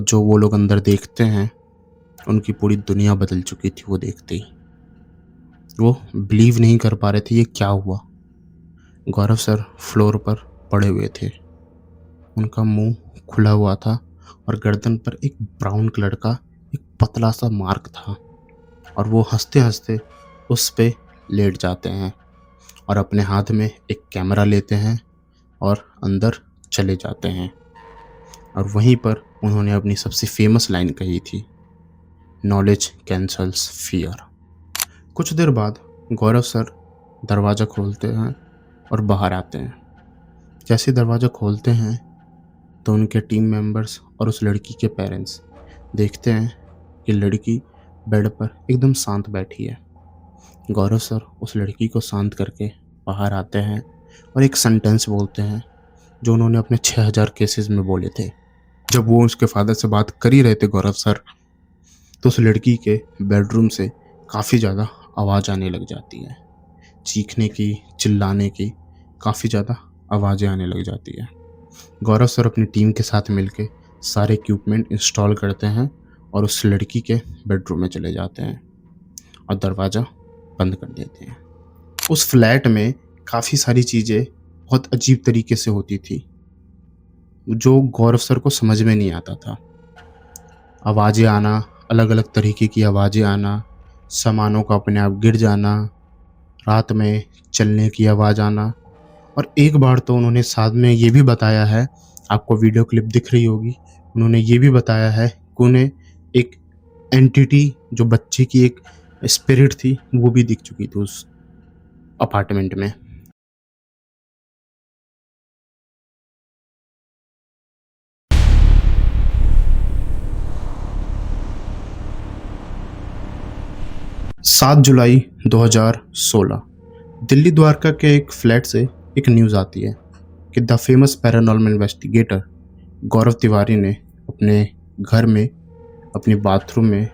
जो वो लोग अंदर देखते हैं, उनकी पूरी दुनिया बदल चुकी थी वो देखते ही। वो बिलीव नहीं कर पा रहे थे ये क्या हुआ। गौरव सर फ्लोर पर पड़े हुए थे। उनका मुंह खुला हुआ था और गर्दन पर एक ब्राउन कलर का एक पतला सा मार्क था, और वो हंसते हंसते उस पे लेट जाते हैं और अपने हाथ में एक कैमरा लेते हैं और अंदर चले जाते हैं। और वहीं पर उन्होंने अपनी सबसे फेमस लाइन कही थी, नॉलेज कैंसल्स फियर। कुछ देर बाद गौरव सर दरवाज़ा खोलते हैं और बाहर आते हैं। जैसे दरवाज़ा खोलते हैं तो उनके टीम मेंबर्स और उस लड़की के पेरेंट्स देखते हैं कि लड़की बेड पर एकदम शांत बैठी है। गौरव सर उस लड़की को शांत करके बाहर आते हैं और एक सेंटेंस बोलते हैं जो उन्होंने अपने 6000 केसेस में बोले थे। जब वो उसके फादर से बात कर ही रहे थे गौरव सर, तो उस लड़की के बेडरूम से काफ़ी ज़्यादा आवाज़ आने लग जाती है। चीखने की, चिल्लाने की काफ़ी ज़्यादा आवाज़ें आने लग जाती है। गौरव सर अपनी टीम के साथ मिलके सारे इक्विपमेंट इंस्टॉल करते हैं और उस लड़की के बेडरूम में चले जाते हैं और दरवाज़ा बंद कर देते हैं। उस फ्लैट में काफ़ी सारी चीज़ें बहुत अजीब तरीके से होती थी जो गौरव सर को समझ में नहीं आता था। आवाज़ें आना, अलग अलग तरीके की आवाज़ें आना, सामानों का अपने आप गिर जाना, रात में चलने की आवाज़ आना। और एक बार तो उन्होंने साथ में ये भी बताया है, आपको वीडियो क्लिप दिख रही होगी, उन्होंने ये भी बताया है कि उन्हें एक एंटिटी जो बच्चे की एक स्पिरिट थी वो भी दिख चुकी थी उस अपार्टमेंट में। सात जुलाई 2016 दिल्ली द्वारका के एक फ्लैट से एक न्यूज़ आती है कि द फेमस पैरानॉर्मल इन्वेस्टिगेटर गौरव तिवारी ने अपने घर में, अपने बाथरूम में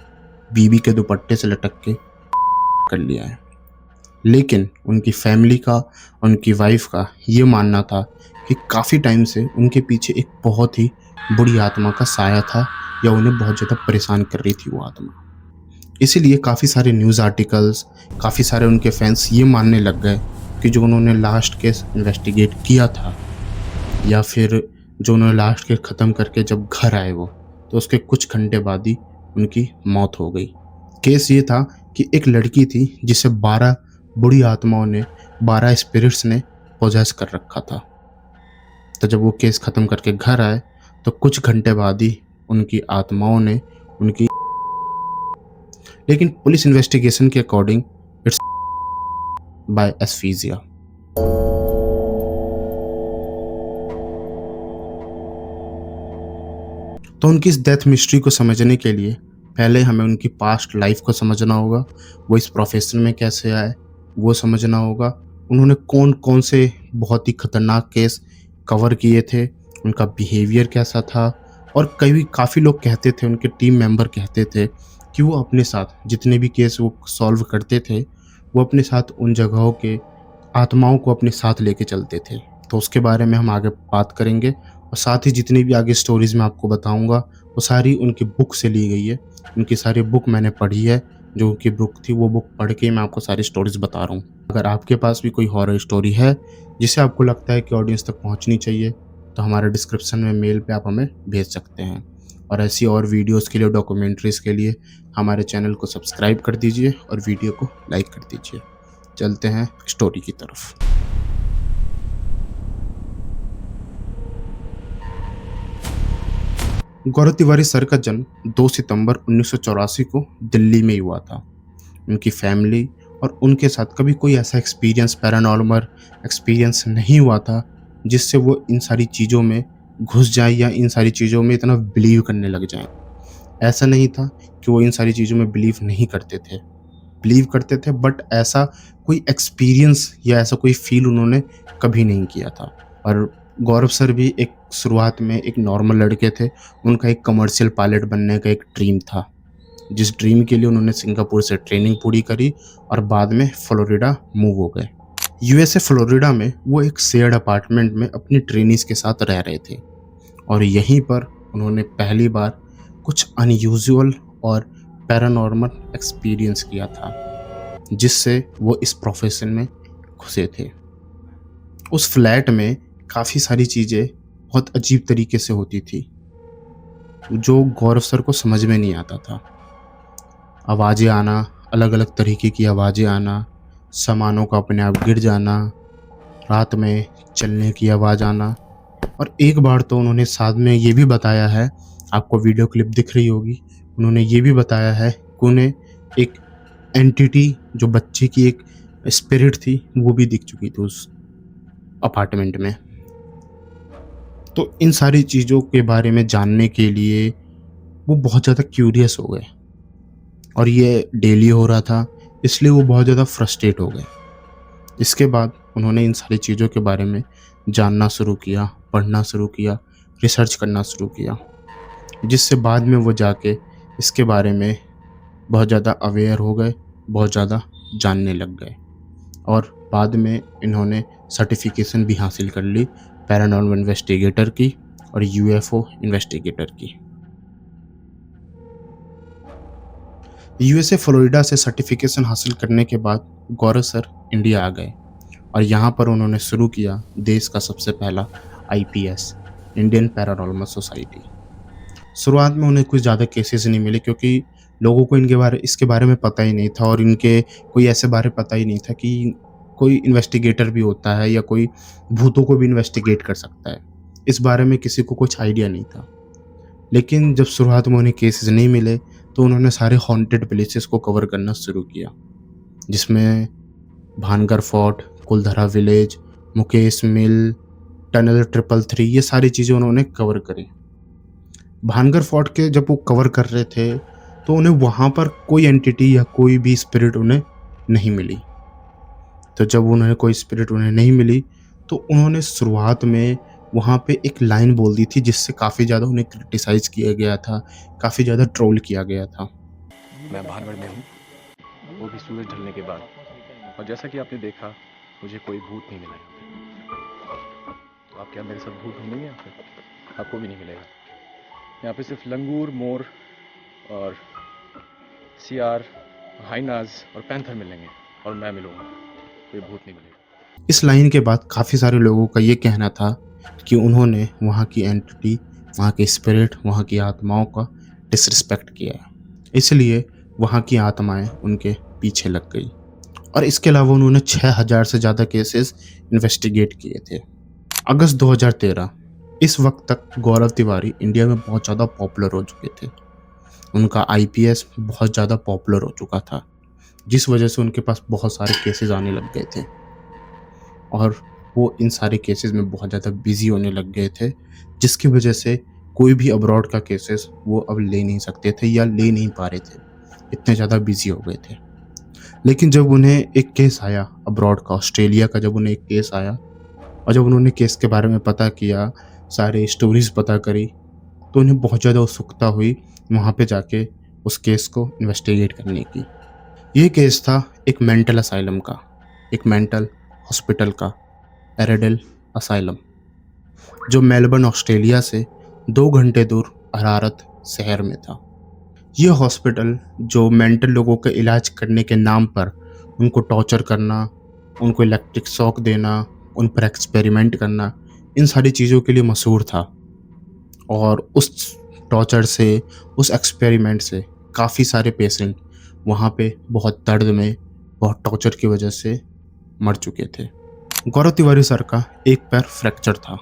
बीवी के दुपट्टे से लटक के कर लिया है। लेकिन उनकी फैमिली का, उनकी वाइफ का ये मानना था कि काफ़ी टाइम से उनके पीछे एक बहुत ही बुरी आत्मा का साया था, या उन्हें बहुत ज़्यादा परेशान कर रही थी वो आत्मा। इसीलिए काफ़ी सारे न्यूज़ आर्टिकल्स, काफ़ी सारे उनके फैंस ये मानने लग गए कि जो उन्होंने लास्ट केस इन्वेस्टिगेट किया था, या फिर जो उन्होंने लास्ट केस ख़त्म करके जब घर आए वो, तो उसके कुछ घंटे बाद ही उनकी मौत हो गई। केस ये था कि एक लड़की थी जिसे 12 बुरी आत्माओं ने, 12 स्पिरिट्स ने पोजेस कर रखा था। तो जब वो केस ख़त्म करके घर आए तो कुछ घंटे बाद ही उनकी आत्माओं ने उनकी, लेकिन पुलिस इन्वेस्टिगेशन के अकॉर्डिंग इट्स बाय एस्फीजिया। तो उनकी इस डेथ मिस्ट्री को समझने के लिए पहले हमें उनकी पास्ट लाइफ को समझना होगा, वो इस प्रोफेशन में कैसे आए वो समझना होगा, उन्होंने कौन कौन से बहुत ही खतरनाक केस कवर किए थे, उनका बिहेवियर कैसा था। और काफ़ी लोग कहते थे, उनके टीम मेंबर कहते थे कि वो अपने साथ जितने भी केस वो सॉल्व करते थे, वो अपने साथ उन जगहों के आत्माओं को अपने साथ लेके चलते थे। तो उसके बारे में हम आगे बात करेंगे, और साथ ही जितनी भी आगे स्टोरीज़ मैं आपको बताऊंगा वो सारी उनकी बुक से ली गई है। उनकी सारी बुक मैंने पढ़ी है, जो उनकी बुक थी वो बुक पढ़ के मैं आपको सारी स्टोरीज़ बता रहा हूँ। अगर आपके पास भी कोई हॉरर स्टोरी है जिसे आपको लगता है कि ऑडियंस तक पहुँचनी चाहिए, तो हमारे डिस्क्रिप्शन में मेल पे आप हमें भेज सकते हैं। और ऐसी और वीडियोज़ के लिए, डॉक्यूमेंट्रीज़ के लिए हमारे चैनल को सब्सक्राइब कर दीजिए और वीडियो को लाइक कर दीजिए। चलते हैं स्टोरी की तरफ। गौरव तिवारी सर का जन्म 2 सितंबर 1984 को दिल्ली में ही हुआ था। उनकी फैमिली और उनके साथ कभी कोई ऐसा एक्सपीरियंस, पैरानॉर्मल एक्सपीरियंस नहीं हुआ था जिससे वो इन सारी चीज़ों में घुस जाए या इन सारी चीज़ों में इतना बिलीव करने लग जाएं। ऐसा नहीं था कि वो इन सारी चीज़ों में बिलीव नहीं करते थे, बिलीव करते थे, बट ऐसा कोई एक्सपीरियंस या ऐसा कोई फील उन्होंने कभी नहीं किया था। और गौरव सर भी एक शुरुआत में एक नॉर्मल लड़के थे। उनका एक कमर्शियल पायलट बनने का एक ड्रीम था, जिस ड्रीम के लिए उन्होंने सिंगापुर से ट्रेनिंग पूरी करी और बाद में फ्लोरिडा मूव हो गए। यूएसए फ्लोरिडा में वो एक शेयर्ड अपार्टमेंट में अपनी ट्रेनीज के साथ रह रहे थे, और यहीं पर उन्होंने पहली बार कुछ अनयूजुअल और पैरानॉर्मल एक्सपीरियंस किया था, जिससे वो इस प्रोफेशन में घुसे थे। उस फ्लैट में काफ़ी सारी चीज़ें बहुत अजीब तरीके से होती थी, जो गौरव सर को समझ में नहीं आता था। आवाज़ें आना, अलग-अलग तरीके की आवाज़ें आना, सामानों का अपने आप गिर जाना, रात में चलने की आवाज़ आना। और एक बार तो उन्होंने साथ में ये भी बताया है, आपको वीडियो क्लिप दिख रही होगी, उन्होंने ये भी बताया है कि उन्हें एक एंटिटी, जो बच्चे की एक स्पिरिट थी, वो भी दिख चुकी थी उस अपार्टमेंट में। तो इन सारी चीज़ों के बारे में जानने के लिए वो बहुत ज़्यादा क्यूरियस हो गए, और ये डेली हो रहा था, इसलिए वो बहुत ज़्यादा फ्रस्ट्रेट हो गए। इसके बाद उन्होंने इन सारी चीज़ों के बारे में जानना शुरू किया, पढ़ना शुरू किया, रिसर्च करना शुरू किया, जिससे बाद में वो जाके इसके बारे में बहुत ज़्यादा अवेयर हो गए, बहुत ज़्यादा जानने लग गए, और बाद में इन्होंने सर्टिफिकेशन भी हासिल कर ली पैरानॉर्मल इन्वेस्टिगेटर की और यूएफओ इन्वेस्टिगेटर की। यूएसए फ्लोरिडा से सर्टिफिकेशन हासिल करने के बाद गौरव सर इंडिया आ गए, और यहाँ पर उन्होंने शुरू किया देश का सबसे पहला आईपीएस, इंडियन पैरानॉर्मल सोसाइटी। शुरुआत में उन्हें कुछ ज़्यादा केसेस नहीं मिले, क्योंकि लोगों को इसके बारे में पता ही नहीं था, और इनके कोई ऐसे बारे पता ही नहीं था कि कोई इन्वेस्टिगेटर भी होता है या कोई भूतों को भी इन्वेस्टिगेट कर सकता है। इस बारे में किसी को कुछ आइडिया नहीं था। लेकिन जब शुरुआत में उन्हें केसेस नहीं मिले, तो उन्होंने सारे हॉन्टेड प्लेसेस को कवर करना शुरू किया, जिसमें भानगर फोर्ट, कुलधरा विलेज, मुकेश मिल, टनल 333, ये सारी चीज़ें उन्होंने कवर करी। भानगर फोर्ट के जब वो कवर कर रहे थे, तो उन्हें वहाँ पर कोई एंटिटी या कोई भी स्पिरिट उन्हें नहीं मिली। तो जब उन्हें नहीं मिली, तो उन्होंने शुरुआत में वहाँ पे एक लाइन बोल दी थी, जिससे काफ़ी ज़्यादा उन्हें क्रिटिसाइज़ किया गया था, काफ़ी ज़्यादा ट्रोल किया गया था। मैं भानगढ़ में हूँ, वो भी सूरज ढलने के बाद, और जैसा कि आपने देखा, मुझे कोई भूत नहीं मिला यहाँ पे। तो आप क्या मेरे साथ भूत ढूंढेंगे यहाँ पे? आपको भी नहीं मिलेगा। यहाँ पे सिर्फ लंगूर, मोर और सियार, हाइनाज और पैंथर मिलेंगे, और मैं मिलूँगा। कोई भूत नहीं मिलेगा। इस लाइन के बाद काफ़ी सारे लोगों का ये कहना था कि उन्होंने वहाँ की एंटिटी, वहाँ के स्पिरिट, वहाँ की आत्माओं का डिसरिस्पेक्ट किया है, इसलिए वहाँ की आत्माएं उनके पीछे लग गई। और इसके अलावा उन्होंने 6000 से ज़्यादा केसेस इन्वेस्टिगेट किए थे। अगस्त 2013, इस वक्त तक गौरव तिवारी इंडिया में बहुत ज़्यादा पॉपुलर हो चुके थे। उनका आईपीएस बहुत ज़्यादा पॉपुलर हो चुका था, जिस वजह से उनके पास बहुत सारे केसेस आने लग गए थे, और वो इन सारे केसेस में बहुत ज़्यादा बिजी होने लग गए थे, जिसकी वजह से कोई भी अब्रॉड का केसेस वो अब ले नहीं सकते थे या ले नहीं पा रहे थे, इतने ज़्यादा बिजी हो गए थे। लेकिन जब उन्हें एक केस आया अब्रॉड का, ऑस्ट्रेलिया का, जब उन्हें एक केस आया, और जब उन्होंने केस के बारे में पता किया, सारे स्टोरीज पता करी, तो उन्हें बहुत ज़्यादा उत्सुकता हुई वहाँ पे जाके उस केस को इन्वेस्टिगेट करने की। ये केस था एक मेंटल असाइलम का, एक मेंटल हॉस्पिटल का, एरेडल असाइलम, जो मेलबर्न ऑस्ट्रेलिया से 2 घंटे दूर अरारत शहर में था। ये हॉस्पिटल जो मेंटल लोगों का इलाज करने के नाम पर उनको टॉर्चर करना, उनको इलेक्ट्रिक शॉक देना, उन पर एक्सपेरिमेंट करना, इन सारी चीज़ों के लिए मशहूर था। और उस टॉर्चर से, उस एक्सपेरिमेंट से काफ़ी सारे पेशेंट वहाँ पे बहुत दर्द में, बहुत टॉर्चर की वजह से मर चुके थे। गौरव तिवारी सर का एक पैर फ्रैक्चर था,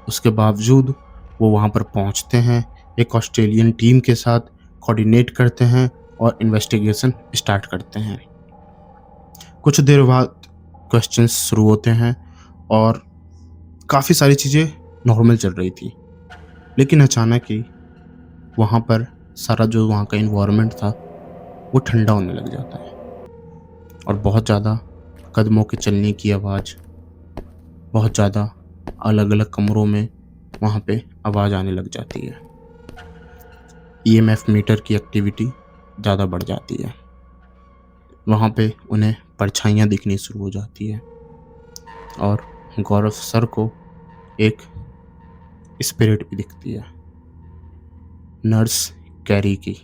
उसके बावजूद वो वहाँ पर पहुँचते हैं, एक ऑस्ट्रेलियन टीम के साथ कोऑर्डिनेट करते हैं और इन्वेस्टिगेशन स्टार्ट करते हैं। कुछ देर बाद क्वेश्चंस शुरू होते हैं, और काफ़ी सारी चीज़ें नॉर्मल चल रही थी, लेकिन अचानक ही वहाँ पर सारा जो वहाँ का इन्वायरमेंट था वो ठंडा होने लग जाता है, और बहुत ज़्यादा कदमों के चलने की आवाज़, बहुत ज़्यादा अलग अलग कमरों में वहाँ पे आवाज़ आने लग जाती है। ईएमएफ मीटर की एक्टिविटी ज़्यादा बढ़ जाती है, वहाँ पे उन्हें परछाइयाँ दिखनी शुरू हो जाती है, और गौरव सर को एक स्पिरिट भी दिखती है। नर्स कैरी की।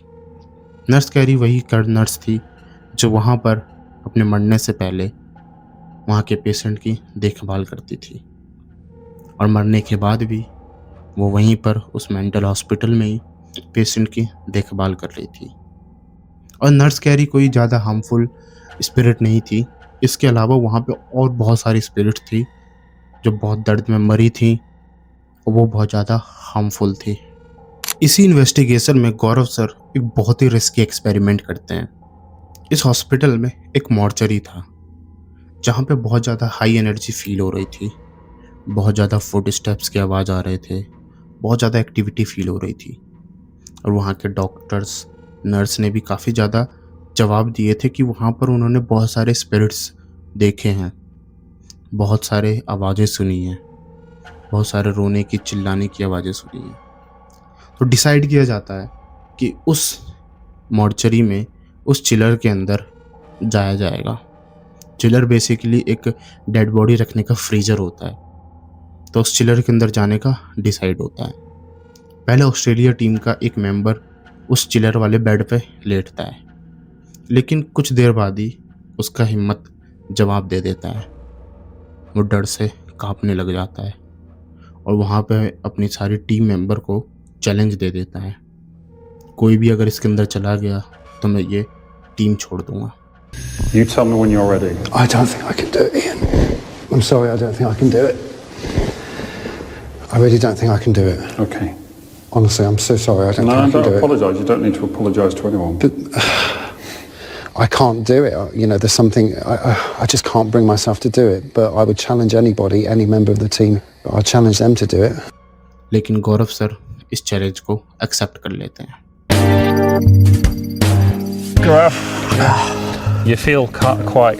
नर्स कैरी वही नर्स थी जो वहाँ पर अपने मरने से पहले वहाँ के पेशेंट की देखभाल करती थी, और मरने के बाद भी वो वहीं पर उस मेंटल हॉस्पिटल में ही पेशेंट की देखभाल कर रही थी। और नर्स कैरी कोई ज़्यादा हार्मफुल स्पिरिट नहीं थी। इसके अलावा वहाँ पे और बहुत सारी स्पिरिट थी जो बहुत दर्द में मरी थी, और वो बहुत ज़्यादा हार्मफुल थी। इसी इन्वेस्टिगेशन में गौरव सर एक बहुत ही रिस्की एक्सपेरिमेंट करते हैं। इस हॉस्पिटल में एक मॉर्चरी था जहाँ पे बहुत ज़्यादा हाई एनर्जी फील हो रही थी, बहुत ज़्यादा फुट स्टेप्स की आवाज़ आ रहे थे, बहुत ज़्यादा एक्टिविटी फील हो रही थी। और वहाँ के डॉक्टर्स नर्स ने भी काफ़ी ज़्यादा जवाब दिए थे कि वहाँ पर उन्होंने बहुत सारे स्पिरिट्स देखे हैं, बहुत सारे आवाज़ें सुनी हैं, बहुत सारे रोने की चिल्लाने की आवाज़ें सुनी हैं। तो डिसाइड किया जाता है कि उस मॉर्चरी में उस चिलर के अंदर जाया जाएगा। चिलर बेसिकली एक डेड बॉडी रखने का फ्रीजर होता है, तो उस चिलर के अंदर जाने का डिसाइड होता है। पहले ऑस्ट्रेलिया टीम का एक मेंबर उस चिलर वाले बेड पे लेटता है, लेकिन कुछ देर बाद ही उसका हिम्मत जवाब दे देता है। वो डर से कांपने लग जाता है और वहाँ पे अपनी सारी टीम मेंबर को चैलेंज दे देता है, कोई भी अगर इसके अंदर चला गया तो मैं ये टीम छोड़ दूंगा। You tell me when you're ready. I don't think I can do it, Ian. I'm sorry, I don't think I can do it. I really don't think I can do it. Okay. Honestly, I'm so sorry, I don't No, think I can don't do it. apologise. You don't need to apologise to anyone. I can't do it. You know, there's something, I just can't bring myself to do it. But I would challenge anybody, any member of the team, I'd challenge them to do it. लेकिन गौरव sir इस challenge को accept कर लेते हैं। Gaurav, you feel quite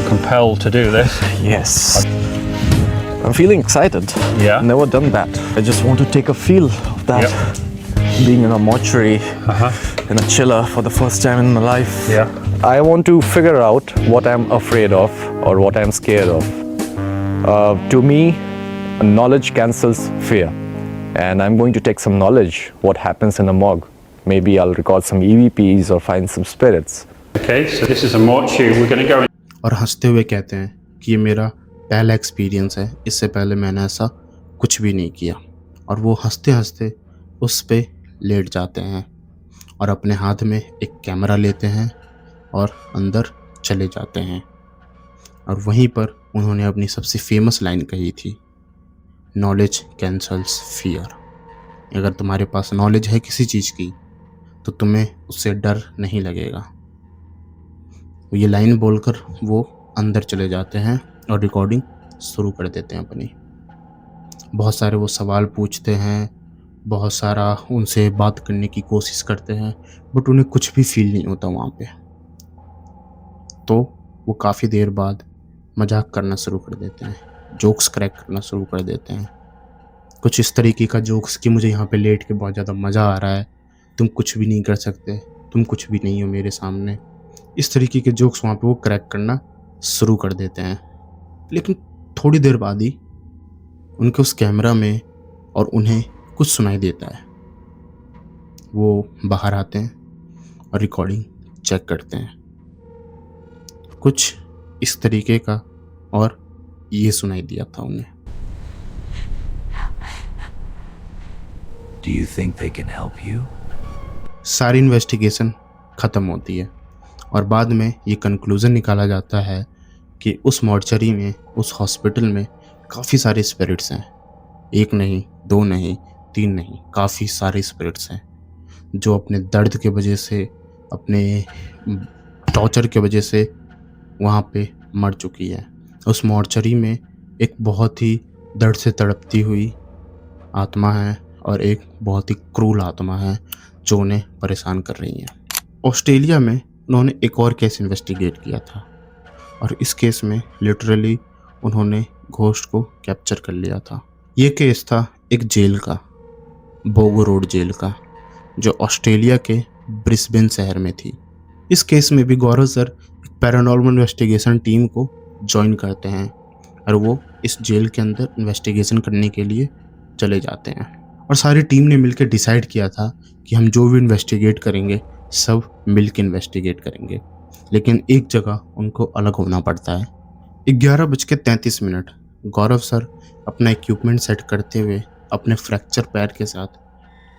compelled to do this. Yes. I'm feeling excited. Yeah. Never done that. I just want to take a feel of that. Yep. Being in a mortuary, in a chiller for the first time in my life. Yeah. I want to figure out what I'm afraid of or what I'm scared of. To me, knowledge cancels fear. And I'm going to take some knowledge what happens in a morgue. Maybe I'll record some EVPs or find some spirits. Okay, so this is a mortuary. We're going to go in. और हंसते हुए कहते हैं कि ये मेरा पहला experience है, इससे पहले मैंने ऐसा कुछ भी नहीं किया। और वो हंसते हंसते उस पे लेट जाते हैं और अपने हाथ में एक कैमरा लेते हैं और अंदर चले जाते हैं। और वहीं पर उन्होंने अपनी सबसे फेमस लाइन कही थी, नॉलेज कैंसल्स फियर। अगर तुम्हारे पास नॉलेज है किसी चीज़ की तो तुम्हें उससे डर नहीं लगेगा। ये लाइन बोलकर वो अंदर चले जाते हैं और रिकॉर्डिंग शुरू कर देते हैं अपनी। बहुत सारे वो सवाल पूछते हैं, बहुत सारा उनसे बात करने की कोशिश करते हैं, बट उन्हें कुछ भी फील नहीं होता वहाँ पे। तो वो काफ़ी देर बाद मजाक करना शुरू कर देते हैं, जोक्स क्रैक करना शुरू कर देते हैं। कुछ इस तरीके का जोक्स कि मुझे यहाँ पे लेट के बहुत ज़्यादा मज़ा आ रहा है, तुम कुछ भी नहीं कर सकते, तुम कुछ भी नहीं हो मेरे सामने। इस तरीके के जोक्स वहाँ पे वो क्रैक करना शुरू कर देते हैं। लेकिन थोड़ी देर बाद ही उनके उस कैमरा में और उन्हें कुछ सुनाई देता है। वो बाहर आते हैं और रिकॉर्डिंग चेक करते हैं। कुछ इस तरीके का और ये सुनाई दिया था उन्हें। Do you think they can help you? सारी इन्वेस्टिगेशन ख़त्म होती है और बाद में ये कंक्लूज़न निकाला जाता है कि उस मॉर्चरी में, उस हॉस्पिटल में काफ़ी सारे स्पिरिट्स हैं। एक नहीं, दो नहीं, तीन नहीं, काफ़ी सारे स्पिरिट्स हैं जो अपने दर्द के वजह से, अपने टॉर्चर के वजह से वहाँ पे मर चुकी है। उस मॉर्चरी में एक बहुत ही दर्द से तड़पती हुई आत्मा है और एक बहुत ही क्रूर आत्मा है जो उन्हें परेशान कर रही है। ऑस्ट्रेलिया में उन्होंने एक और केस इन्वेस्टिगेट किया था और इस केस में लिटरली उन्होंने घोस्ट को कैप्चर कर लिया था। ये केस था एक जेल का, बोगो रोड जेल का, जो ऑस्ट्रेलिया के ब्रिस्बेन शहर में थी। इस केस में भी गौरव सर एक पैरानॉर्मल इन्वेस्टिगेशन टीम को ज्वाइन करते हैं और वो इस जेल के अंदर इन्वेस्टिगेशन करने के लिए चले जाते हैं। और सारी टीम ने मिलकर डिसाइड किया था कि हम जो भी इन्वेस्टिगेट करेंगे सब मिलकर इन्वेस्टिगेट करेंगे, लेकिन एक जगह उनको अलग होना पड़ता है। 11:33 गौरव सर अपना इक्विपमेंट सेट करते हुए अपने फ्रैक्चर पैर के साथ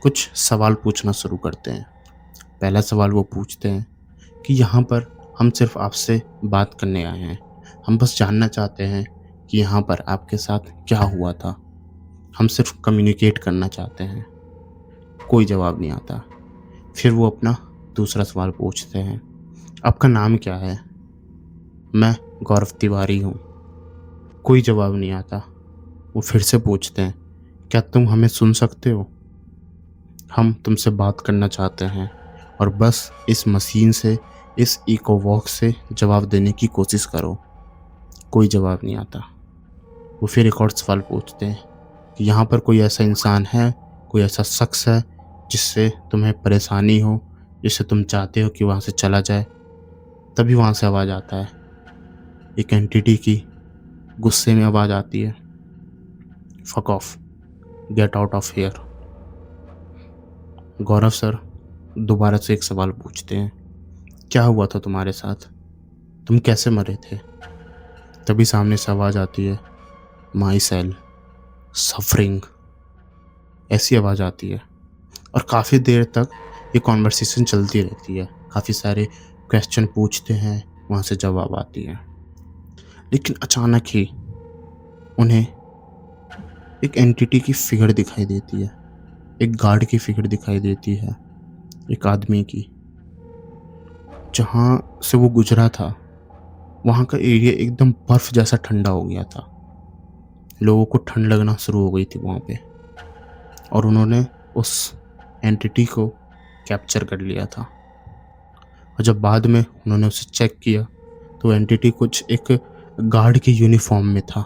कुछ सवाल पूछना शुरू करते हैं। पहला सवाल वो पूछते हैं कि यहाँ पर हम सिर्फ आपसे बात करने आए हैं, हम बस जानना चाहते हैं कि यहाँ पर आपके साथ क्या हुआ था, हम सिर्फ कम्युनिकेट करना चाहते हैं। कोई जवाब नहीं आता। फिर वो अपना दूसरा सवाल पूछते हैं, आपका नाम क्या है? मैं गौरव तिवारी हूँ। कोई जवाब नहीं आता। वो फिर से पूछते हैं, क्या तुम हमें सुन सकते हो? हम तुमसे बात करना चाहते हैं और बस इस मशीन से, इस इको वॉक से जवाब देने की कोशिश करो। कोई जवाब नहीं आता। वो फिर एक और सवाल पूछते हैं कि यहाँ पर कोई ऐसा इंसान है, कोई ऐसा शख्स है जिससे तुम्हें परेशानी हो, जिससे तुम चाहते हो कि वहाँ से चला जाए? तभी वहाँ से आवाज़ आता है, एक एंटिटी की गुस्से में आवाज़ आती है, fuck off, get out of here. Gaurav sir दोबारा से एक सवाल पूछते हैं, क्या हुआ था तुम्हारे साथ? तुम कैसे मरे थे? तभी सामने से आवाज़ आती है, माई सेल, सफरिंग। ऐसी आवाज़ आती है और काफ़ी देर तक ये कॉन्वर्सेशन चलती रहती है। काफ़ी सारे क्वेश्चन पूछते हैं, वहाँ से जवाब आती है। लेकिन अचानक ही उन्हें एक एंटिटी की फिगर दिखाई देती है, एक गार्ड की फिगर दिखाई देती है, एक आदमी की। जहाँ से वो गुजरा था वहाँ का एरिया एकदम बर्फ जैसा ठंडा हो गया था। लोगों को ठंड लगना शुरू हो गई थी वहाँ पे, और उन्होंने उस एंटिटी को कैप्चर कर लिया था। और जब बाद में उन्होंने उसे चेक किया तो एंटिटी कुछ एक गार्ड के यूनिफॉर्म में था।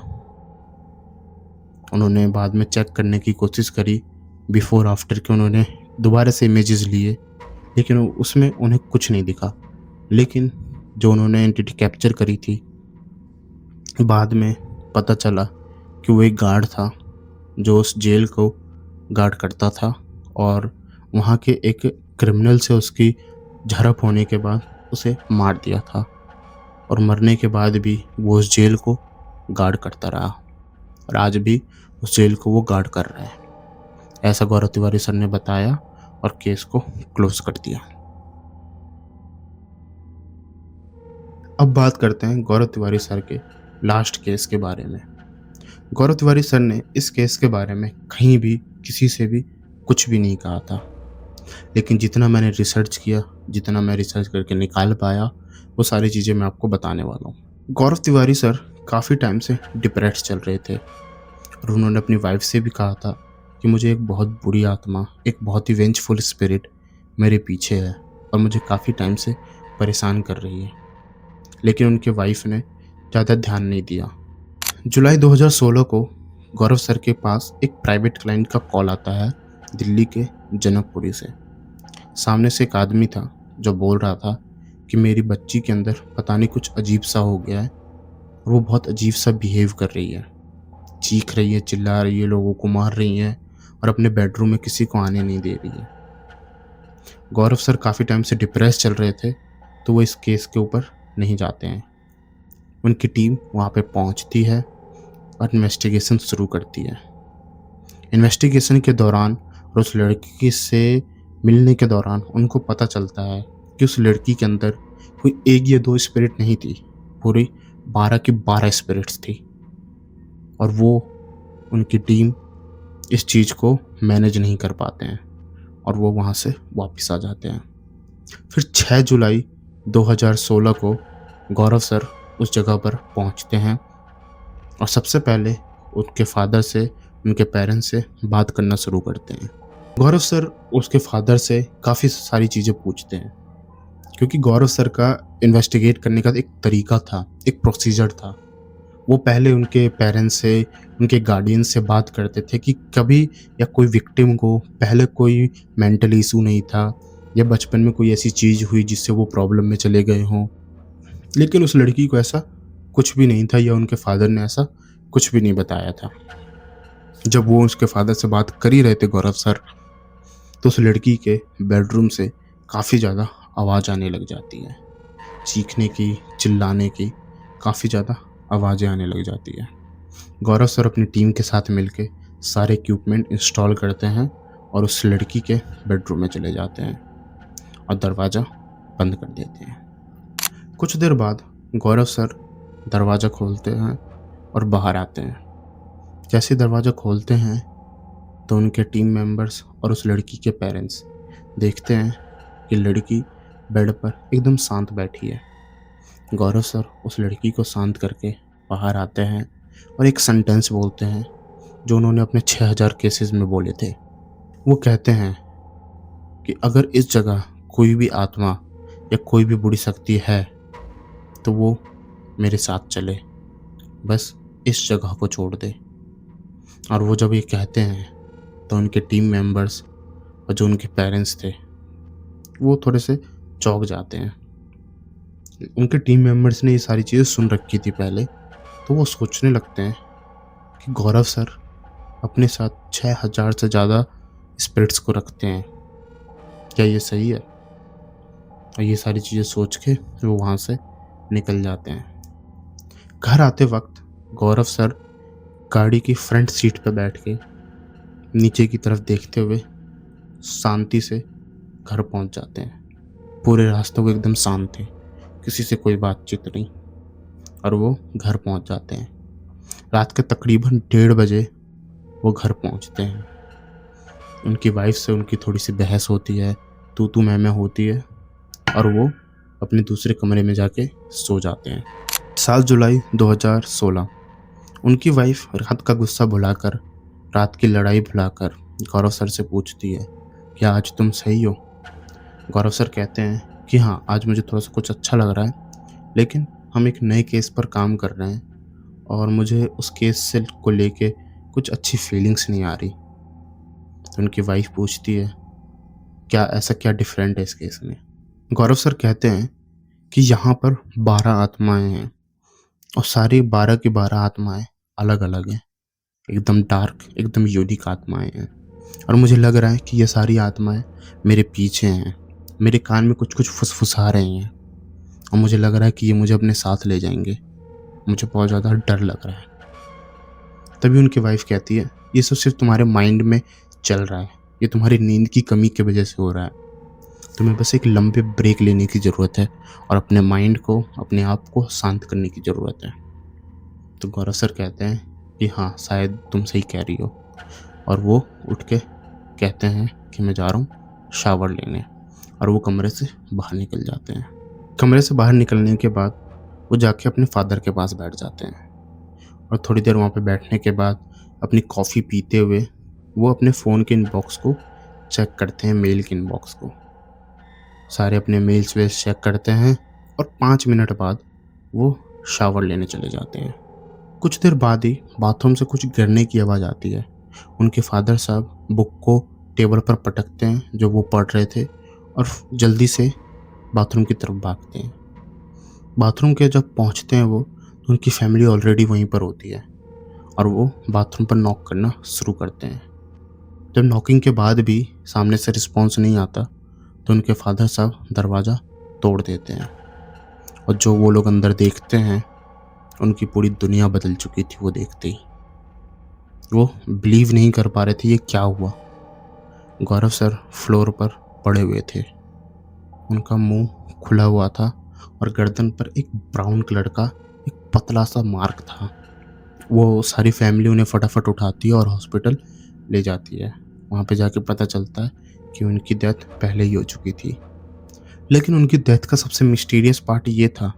उन्होंने बाद में चेक करने की कोशिश करी, बिफोर आफ्टर के उन्होंने दोबारा से इमेजेस लिए, लेकिन उसमें उन्हें कुछ नहीं दिखा। लेकिन जो उन्होंने एंटिटी कैप्चर करी थी, बाद में पता चला कि वो एक गार्ड था जो उस जेल को गार्ड करता था, और वहाँ के एक क्रिमिनल से उसकी झड़प होने के बाद उसे मार दिया था, और मरने के बाद भी वो उस जेल को गार्ड करता रहा, और आज भी उस जेल को वो गार्ड कर रहा है। ऐसा गौरव तिवारी सर ने बताया और केस को क्लोज कर दिया। अब बात करते हैं गौरव तिवारी सर के लास्ट केस के बारे में। गौरव तिवारी सर ने इस केस के बारे में कहीं भी किसी से भी कुछ भी नहीं कहा था, लेकिन जितना मैंने रिसर्च किया, जितना मैं रिसर्च करके निकाल पाया, वो सारी चीज़ें मैं आपको बताने वाला हूँ। गौरव तिवारी सर काफ़ी टाइम से डिप्रेस चल रहे थे, और उन्होंने अपनी वाइफ से भी कहा था कि मुझे एक बहुत बुरी आत्मा, एक बहुत ही वेंचफुल स्पिरिट मेरे पीछे है और मुझे काफ़ी टाइम से परेशान कर रही है। लेकिन उनके वाइफ ने ज़्यादा ध्यान नहीं दिया। जुलाई 2016 को गौरव सर के पास एक प्राइवेट क्लाइंट का कॉल आता है दिल्ली के जनकपुरी से। सामने से एक आदमी था जो बोल रहा था कि मेरी बच्ची के अंदर पता नहीं कुछ अजीब सा हो गया है, और वो बहुत अजीब सा बिहेव कर रही है, चीख रही है, चिल्ला रही है, लोगों को मार रही है, और अपने बेडरूम में किसी को आने नहीं दे रही है। गौरव सर काफ़ी टाइम से डिप्रेस चल रहे थे, तो वो इस केस के ऊपर नहीं जाते हैं। उनकी टीम वहाँ पे पहुँचती है और इन्वेस्टिगेशन शुरू करती है। इन्वेस्टिगेशन के दौरान और उस लड़की से मिलने के दौरान उनको पता चलता है कि उस लड़की के अंदर कोई एक या दो स्पिरिट नहीं थी, पूरी 12 की 12 स्पिरिट्स थी, और वो उनकी टीम इस चीज़ को मैनेज नहीं कर पाते हैं और वो वहाँ से वापस आ जाते हैं। फिर 6 जुलाई 2016 को गौरव सर उस जगह पर पहुँचते हैं और सबसे पहले उनके फादर से, उनके पेरेंट्स से बात करना शुरू करते हैं। गौरव सर उसके फादर से काफ़ी सारी चीज़ें पूछते हैं, क्योंकि गौरव सर का इन्वेस्टिगेट करने का एक तरीका था, एक प्रोसीजर था। वो पहले उनके पेरेंट्स से, उनके गार्डियन से बात करते थे कि कभी या कोई विक्टिम को पहले कोई मेंटल इशू नहीं था या बचपन में कोई ऐसी चीज़ हुई जिससे वो प्रॉब्लम में चले गए हों, लेकिन उस लड़की को ऐसा कुछ भी नहीं था या उनके फादर ने ऐसा कुछ भी नहीं बताया था। जब वो उसके फादर से बात कर ही रहे थे गौरव सर, तो उस लड़की के बेडरूम से काफ़ी ज़्यादा आवाज़ आने लग जाती है। चीखने की, चिल्लाने की काफ़ी ज़्यादा आवाज़ें आने लग जाती है। गौरव सर अपनी टीम के साथ मिलके सारे इक्विपमेंट इंस्टॉल करते हैं और उस लड़की के बेडरूम में चले जाते हैं और दरवाज़ा बंद कर देते हैं। कुछ देर बाद गौरव सर दरवाज़ा खोलते हैं और बाहर आते हैं। जैसे दरवाज़ा खोलते हैं तो उनके टीम मेंबर्स और उस लड़की के पेरेंट्स देखते हैं कि लड़की बेड पर एकदम शांत बैठी है। गौरव सर उस लड़की को शांत करके बाहर आते हैं और एक सेंटेंस बोलते हैं जो उन्होंने अपने 6000 केसेस में बोले थे। वो कहते हैं कि अगर इस जगह कोई भी आत्मा या कोई भी बुरी शक्ति है तो वो मेरे साथ चले, बस इस जगह को छोड़ दे। और वो जब ये कहते हैं तो उनके टीम मेंबर्स और जो उनके पेरेंट्स थे वो थोड़े से चौंक जाते हैं। उनके टीम मेंबर्स ने ये सारी चीज़ें सुन रखी थी पहले, तो वो सोचने लगते हैं कि गौरव सर अपने साथ 6000 से ज़्यादा स्पिरिट्स को रखते हैं, क्या ये सही है? और ये सारी चीज़ें सोच के वो वहाँ से निकल जाते हैं। घर आते वक्त गौरव सर गाड़ी की फ्रंट सीट पर बैठ के नीचे की तरफ देखते हुए शांति से घर पहुंच जाते हैं। पूरे रास्ते वो एकदम शांत थे, किसी से कोई बातचीत नहीं, और वो घर पहुंच जाते हैं। रात के तकरीबन 1:30 बजे वो घर पहुंचते हैं। उनकी वाइफ से उनकी थोड़ी सी बहस होती है, तू मैं होती है, और वो अपने दूसरे कमरे में जाके सो जाते हैं। 7 जुलाई 2016 उनकी वाइफ रात का गुस्सा भुलाकर, रात की लड़ाई भुलाकर गौरव सर से पूछती है, क्या आज तुम सही हो? गौरव सर कहते हैं कि हाँ, आज मुझे थोड़ा सा कुछ अच्छा लग रहा है, लेकिन हम एक नए केस पर काम कर रहे हैं और मुझे उस केस से को लेके कुछ अच्छी फीलिंग्स नहीं आ रही। तो उनकी वाइफ पूछती है, क्या ऐसा क्या डिफरेंट है इस केस में? गौरव सर कहते हैं कि यहाँ पर 12 आत्माएं हैं और सारी 12 की 12 आत्माएं अलग अलग हैं, एकदम डार्क, एकदम यूनिक आत्माएं हैं। और मुझे लग रहा है कि ये सारी आत्माएं मेरे पीछे हैं, मेरे कान में कुछ कुछ फुसफुसा रही हैं, और मुझे लग रहा है कि ये मुझे अपने साथ ले जाएंगे। मुझे बहुत ज़्यादा डर लग रहा है। तभी उनकी वाइफ कहती है, ये सब सिर्फ तुम्हारे माइंड में चल रहा है, ये तुम्हारी नींद की कमी की वजह से हो रहा है। तुम्हें बस एक लंबे ब्रेक लेने की ज़रूरत है और अपने माइंड को, अपने आप को शांत करने की ज़रूरत है। तो गौरव सर कहते हैं कि हाँ, शायद तुम सही कह रही हो, और वो उठ के कहते हैं कि मैं जा रहा हूँ शावर लेने, और वो कमरे से बाहर निकल जाते हैं। कमरे से बाहर निकलने के बाद वो जाके अपने फादर के पास बैठ जाते हैं, और थोड़ी देर वहाँ पे बैठने के बाद अपनी कॉफ़ी पीते हुए वो अपने फ़ोन के इनबॉक्स को चेक करते हैं, मेल के इनबॉक्स को। सारे अपने मेल्स वेल्स चेक करते हैं और 5 मिनट बाद वो शावर लेने चले जाते हैं। कुछ देर बाद ही बाथरूम से कुछ गिरने की आवाज़ आती है। उनके फादर साहब बुक को टेबल पर पटकते हैं जो वो पढ़ रहे थे, और जल्दी से बाथरूम की तरफ भागते हैं। बाथरूम के जब पहुंचते हैं वो, तो उनकी फैमिली ऑलरेडी वहीं पर होती है, और वो बाथरूम पर नॉक करना शुरू करते हैं। जब नॉकिंग के बाद भी सामने से रिस्पॉन्स नहीं आता, तो उनके फादर साहब दरवाज़ा तोड़ देते हैं, और जो वो लोग अंदर देखते हैं उनकी पूरी दुनिया बदल चुकी थी। वो देखते ही वो बिलीव नहीं कर पा रहे थे ये क्या हुआ। गौरव सर फ्लोर पर पड़े हुए थे, उनका मुंह खुला हुआ था और गर्दन पर एक ब्राउन कलर का एक पतला सा मार्क था। वो सारी फैमिली उन्हें फटाफट उठाती है और हॉस्पिटल ले जाती है। वहाँ पे जाके पता चलता है कि उनकी डेथ पहले ही हो चुकी थी। लेकिन उनकी डेथ का सबसे मिस्टीरियस पार्ट ये था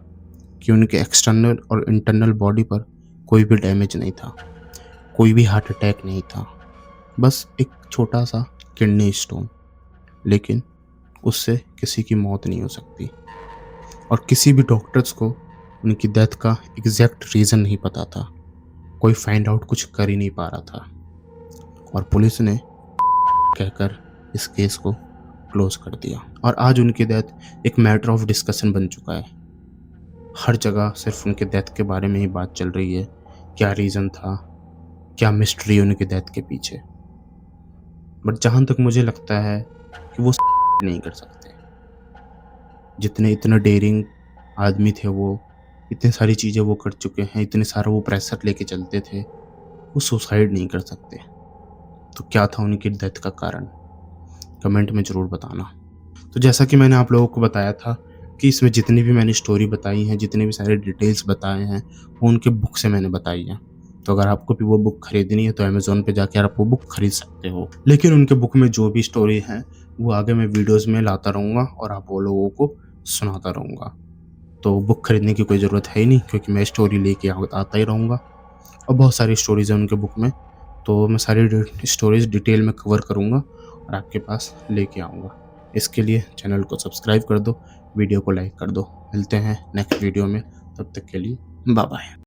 कि उनके एक्सटर्नल और इंटरनल बॉडी पर कोई भी डैमेज नहीं था, कोई भी हार्ट अटैक नहीं था, बस एक छोटा सा किडनी स्टोन। लेकिन उससे किसी की मौत नहीं हो सकती, और किसी भी डॉक्टर्स को उनकी डेथ का एग्जैक्ट रीज़न नहीं पता था। कोई फाइंड आउट कुछ कर ही नहीं पा रहा था, और पुलिस ने कहकर इस केस को क्लोज कर दिया। और आज उनकी डेथ एक मैटर ऑफ डिस्कशन बन चुका है। हर जगह सिर्फ उनके डेथ के बारे में ही बात चल रही है। क्या रीज़न था, क्या मिस्ट्री उनके डेथ के पीछे। बट जहाँ तक मुझे लगता है कि वो नहीं कर सकते। जितने इतने डेयरिंग आदमी थे वो, इतनी सारी चीज़ें वो कर चुके हैं, इतने सारा वो प्रेशर लेके चलते थे, वो सुसाइड नहीं कर सकते। तो क्या था उनकी डेथ का कारण, कमेंट में ज़रूर बताना। तो जैसा कि मैंने आप लोगों को बताया था कि इसमें जितनी भी मैंने स्टोरी बताई हैं, जितने भी सारे डिटेल्स बताए हैं, वो उनके बुक से मैंने बताई हैं। तो अगर आपको भी वो बुक खरीदनी है तो अमेज़न पे जाके आप वो बुक खरीद सकते हो। लेकिन उनके बुक में जो भी स्टोरी है वो आगे मैं वीडियोज़ में लाता रहूँगा और आप वो लोगों को सुनाता रहूँगा। तो बुक खरीदने की कोई ज़रूरत है ही नहीं, क्योंकि मैं स्टोरी लेके आता ही रहूँगा। और बहुत सारी स्टोरीज़ हैं उनके बुक में, तो मैं सारी स्टोरीज़ डिटेल में कवर करूँगा और आपके पास लेके आऊँगा। इसके लिए चैनल को सब्सक्राइब कर दो, वीडियो को लाइक कर दो। मिलते हैं नेक्स्ट वीडियो में, तब तक के लिए बाय बाय।